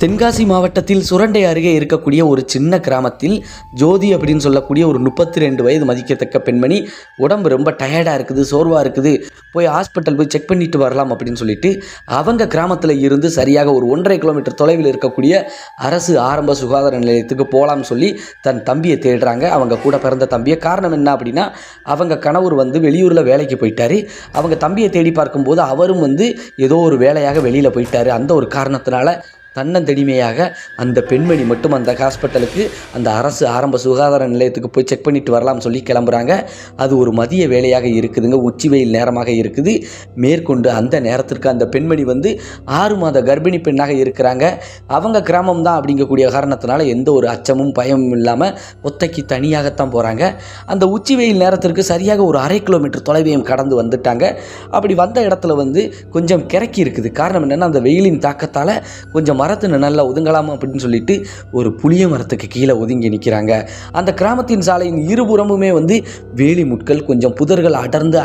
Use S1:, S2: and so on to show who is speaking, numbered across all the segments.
S1: தென்காசி மாவட்டத்தில் சுரண்டை அருகே இருக்கக்கூடிய ஒரு சின்ன கிராமத்தில் ஜோதி அப்படின்னு சொல்லக்கூடிய ஒரு 32 வயது மதிக்கத்தக்க பெண்மணி உடம்பு ரொம்ப டயர்டாக இருக்குது, சோர்வாக இருக்குது, போய் ஹாஸ்பிட்டல் போய் செக் பண்ணிட்டு வரலாம் அப்படின்னு சொல்லிட்டு அவங்க கிராமத்தில் இருந்து சரியாக ஒரு 1.5 கிலோமீட்டர் தொலைவில் இருக்கக்கூடிய அரசு ஆரம்ப சுகாதார நிலையத்துக்கு போகலாம்னு சொல்லி தன் தம்பியை தேடுறாங்க. அவங்க கூட பிறந்த தம்பியை. காரணம் என்ன அப்படின்னா, அவங்க கணவர் வெளியூரில் வேலைக்கு போயிட்டாரு. அவங்க தம்பியை தேடி பார்க்கும்போது அவரும் ஏதோ ஒரு வேலையாக வெளியில் போயிட்டாரு. அந்த ஒரு காரணத்தினால தன்னந்தனிமையாக அந்த பெண்மணி மட்டும் அந்த ஹாஸ்பிட்டலுக்கு, அந்த அரசு ஆரம்ப சுகாதார நிலையத்துக்கு போய் செக் பண்ணிட்டு வரலாம்னு சொல்லி கிளம்புறாங்க. அது ஒரு மதிய வேலையாக இருக்குதுங்க, உச்சி வெயில் நேரமாக இருக்குது. மேற்கொண்டு அந்த நேரத்திற்கு அந்த பெண்மணி 6 மாத கர்ப்பிணி பெண்ணாக இருக்கிறாங்க. அவங்க கிராமம் தான் அப்படிங்கக்கூடிய காரணத்தினால எந்த ஒரு அச்சமும் பயமும் இல்லாமல் ஒத்தைக்கு தனியாகத்தான் போகிறாங்க. அந்த உச்சி வெயில் நேரத்திற்கு சரியாக ஒரு 1/2 கிலோமீட்டர் தொலைவையும் கடந்து வந்துட்டாங்க. அப்படி வந்த இடத்துல கொஞ்சம் கிறக்கி இருக்குது. காரணம் என்னென்னா, அந்த வெயிலின் தாக்கத்தால் கொஞ்சம் மரத்து நல்லா ஒதுங்கலாமா அப்படின்னு சொல்லிட்டு ஒரு புளிய மரத்துக்கு கீழே ஒதுங்கி நிற்கிறாங்க. அந்த கிராமத்தின் சாலையின் இருபுறமுமே வேலி முட்கள், கொஞ்சம் புதர்கள் அடர்ந்து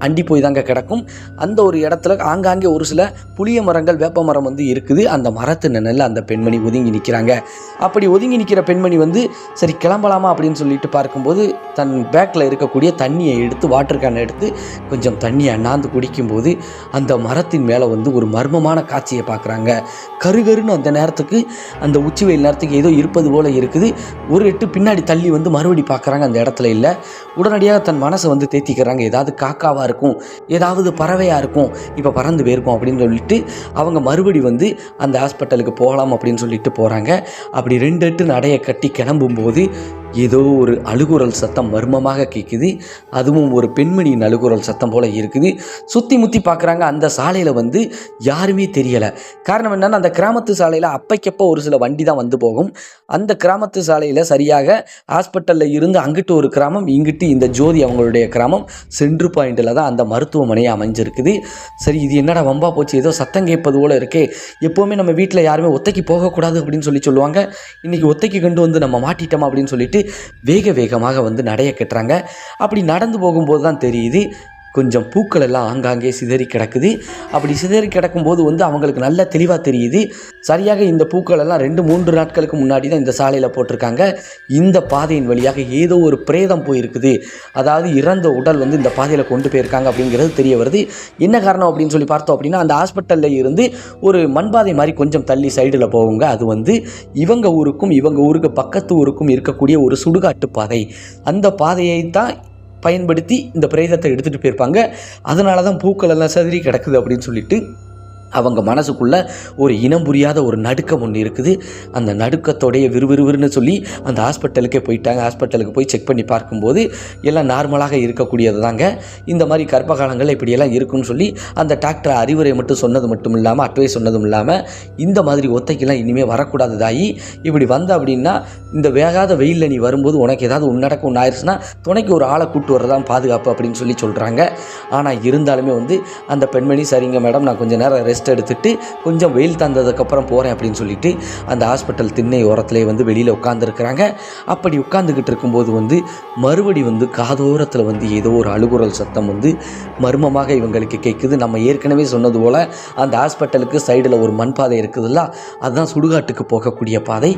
S1: அண்டி போய் தாங்க கிடக்கும். அந்த ஒரு இடத்துல ஆங்காங்கே ஒரு சில புளிய மரங்கள், வேப்ப மரம் இருக்குது. அந்த மரத்து நிழல்ல அந்த பெண்மணி ஒதுங்கி நிற்கிறாங்க. அப்படி ஒதுங்கி நிற்கிற பெண்மணி சரி கிளம்பலாமா அப்படின்னு சொல்லிட்டு பார்க்கும்போது தன் பேக்கில் இருக்கக்கூடிய தண்ணியை எடுத்து, வாட்டர் கேனை எடுத்து கொஞ்சம் தண்ணியை அண்ணாந்து குடிக்கும்போது அந்த மரத்தின் மேலே ஒரு மர்மமான காட்சியை பார்க்குறாங்க. கருகருன்னு அந்த நேரத்துக்கு, அந்த உச்சி வெயில் நேரத்துக்கு ஏதோ இருப்பது போல் இருக்குது. ஒரு எட்டு பின்னாடி தள்ளி மறுபடி பார்க்குறாங்க, அந்த இடத்துல இல்லை. உடனடியாக தன் மனசை தேத்திக்கிறாங்க. ஏதாவது காக்காவாக இருக்கும், ஏதாவது பறவையாக இருக்கும், இப்போ பறந்து போயிருக்கும் அப்படின்னு சொல்லிட்டு அவங்க மறுபடி அந்த ஹாஸ்பிட்டலுக்கு போகலாம் அப்படின்னு சொல்லிட்டு போகிறாங்க. அப்படி 2 எட்டு நடையை கட்டி கிளம்பும்போது ஏதோ ஒரு அழுகுரல் சத்தம் மர்மமாக கேட்குது. அதுவும் ஒரு பெண்மணியின் அழுகுரல் சத்தம் போல் இருக்குது. சுற்றி முற்றி பார்க்குறாங்க. அந்த சாலையில் யாருமே தெரியலை. காரணம் என்னென்னா, அந்த கிராமத்து சாலையில் அப்பைக்கப்போ ஒரு சில வண்டி தான் போகும். அந்த கிராமத்து சாலையில் சரியாக ஹாஸ்பிட்டலில் இருந்து அங்கிட்டு ஒரு கிராமம், இங்கிட்டு இந்த ஜோதி அவங்களுடைய கிராமம், சென்ட்ரு பாயிண்டில் தான் அந்த மருத்துவமனை அமைஞ்சிருக்குது. சரி, இது என்னடா வம்பா போச்சு, ஏதோ சத்தம் கேட்பது போல் இருக்கே. எப்போவுமே நம்ம வீட்டில் யாருமே ஒத்தைக்கு போகக்கூடாது அப்படின்னு சொல்லுவாங்க. இன்றைக்கி ஒத்தைக்கு கண்டு நம்ம மாட்டிட்டோமா அப்படின்னு சொல்லிட்டு வேகமாக நடைய கட்டுறாங்க. அப்படி நடந்து போகும்போது தான் தெரியுது, கொஞ்சம் பூக்கள் எல்லாம் ஆங்காங்கே சிதறி கிடக்குது. அப்படி சிதறி கிடக்கும்போது அவங்களுக்கு நல்ல தெளிவாக தெரியுது, சரியாக இந்த பூக்கள் எல்லாம் 2-3 நாட்களுக்கு முன்னாடி தான் இந்த சாலையில் போட்டிருக்காங்க. இந்த பாதையின் வழியாக ஏதோ ஒரு பிரேதம் போயிருக்குது, அதாவது இறந்த உடல் இந்த பாதையில் கொண்டு போயிருக்காங்க அப்படிங்கிறது தெரிய வருது. என்ன காரணம் அப்படின்னு சொல்லி பார்த்தோம் அப்படின்னா, அந்த ஹாஸ்பிட்டலில் இருந்து ஒரு மண்பாதை மாதிரி கொஞ்சம் தள்ளி சைடில் போகுங்க. அது இவங்க ஊருக்கு பக்கத்து ஊருக்கும் இருக்கக்கூடிய ஒரு சுடுகாட்டு பாதை. அந்த பாதையை தான் பயன்படுத்தி இந்த பிரேதத்தை எடுத்துகிட்டு போயிருப்பாங்க. அதனால தான் பூக்கள் எல்லாம் சதுரி கிடக்குது அப்படின்னு சொல்லிட்டு அவங்க மனசுக்குள்ளே ஒரு இனம் புரியாத ஒரு நடுக்கம் ஒன்று இருக்குது. அந்த நடுக்கத்தோடைய விறுவிறுன்னு சொல்லி அந்த ஹாஸ்பிட்டலுக்கே போயிட்டாங்க. ஹாஸ்பிட்டலுக்கு போய் செக் பண்ணி பார்க்கும்போது எல்லாம் நார்மலாக இருக்கக்கூடியது தாங்க. இந்த மாதிரி கர்ப்பகாலங்கள் இப்படியெல்லாம் இருக்குன்னு சொல்லி அந்த டாக்டர் அறிவுரை சொன்னது மட்டும் இல்லாமல், அட்வைஸ் சொன்னதும் இல்லாமல், இந்த மாதிரி ஒத்தைக்கெல்லாம் இனிமேல் வரக்கூடாது தாயி, இப்படி அப்படின்னா இந்த வேகாத வெயிலில் நீ வரும்போது உனக்கு ஏதாவது நடக்க ஒன்று ஆயிடுச்சுன்னா துணைக்கு ஒரு ஆளை கூப்பிட்டு வரதான் பாதுகாப்பு அப்படின்னு சொல்லி சொல்கிறாங்க. ஆனால் இருந்தாலுமே அந்த பெண்மணி, சரிங்க மேடம், நான் கொஞ்சம் நேரம் ரெஸ்ட் எடுத்துட்டு கொஞ்சம் வெயில் தந்ததுக்கப்புறம் போகிறேன் அப்படின்னு சொல்லிட்டு அந்த ஹாஸ்பிட்டல் திண்ணை ஓரத்துலேயே வெளியில் உட்காந்துருக்குறாங்க. அப்படி உட்காந்துக்கிட்டு இருக்கும்போது மறுபடி காதோரத்தில் ஏதோ ஒரு அழுகுரல் சத்தம் மர்மமாக இவங்களுக்கு கேட்குது. நம்ம ஏற்கனவே சொன்னது போல் அந்த ஹாஸ்பிட்டலுக்கு சைடில் ஒரு மண் பாதை இருக்குதுல்ல, அதுதான் சுடுகாட்டுக்கு போகக்கூடிய பாதை.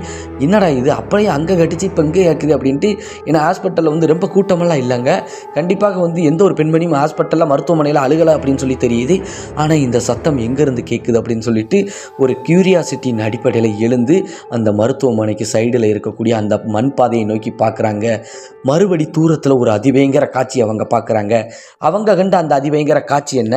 S1: என்னடா இது, அப்படியே அங்கே கட்டிச்சு இப்போ இங்கே இருக்குது அப்படின்ட்டு. ஏன்னா ஹாஸ்பிட்டலில் ரொம்ப கூட்டமெல்லாம் இல்லைங்க. கண்டிப்பாக எந்த ஒரு பெண்மணியும் ஹாஸ்பிட்டலில் மருத்துவமனையில் அழுகலை அப்படின்னு சொல்லி தெரியுது. ஆனால் இந்த சத்தம் எங்கேருந்து கேட்குது அப்படின்னு சொல்லிட்டு ஒரு கியூரியாசிட்டியின் அடிப்படையில் எழுந்து அந்த மருத்துவமனைக்கு சைடில் இருக்கக்கூடிய அந்த மண் பாதையை நோக்கி பார்க்குறாங்க. மறுபடி தூரத்தில் ஒரு அதிபயங்கர காட்சி அவங்க பார்க்குறாங்க. அவங்க கண்ட அந்த அதிபயங்கர காட்சி என்ன?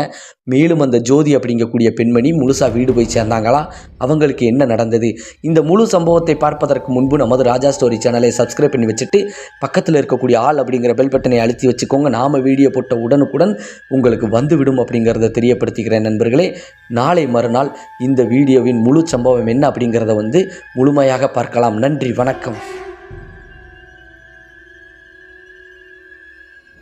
S1: மேலும் அந்த ஜோதி அப்படிங்கக்கூடிய பெண்மணி முழுசாக வீடு போய் சேர்ந்தாங்களா? அவங்களுக்கு என்ன நடந்தது? இந்த முழு சம்பவத்தை பார்ப்பதற்கு முன்பு நமது ராஜா ஸ்டோரி சேனலை சப்ஸ்கிரைப் பண்ணி வச்சுட்டு பக்கத்தில் இருக்கக்கூடிய ஆல் அப்படிங்கிற பெல் பட்டனை அழுத்தி வச்சுக்கோங்க. நாம் வீடியோ போட்ட உடனுக்குடன் உங்களுக்கு வந்துவிடும் அப்படிங்கிறத தெரியப்படுத்திக்கிறேன் நண்பர்களே. நாளை மறுநாள் இந்த வீடியோவின் முழு சம்பவம் என்ன அப்படிங்கிறத முழுமையாக பார்க்கலாம். நன்றி, வணக்கம்.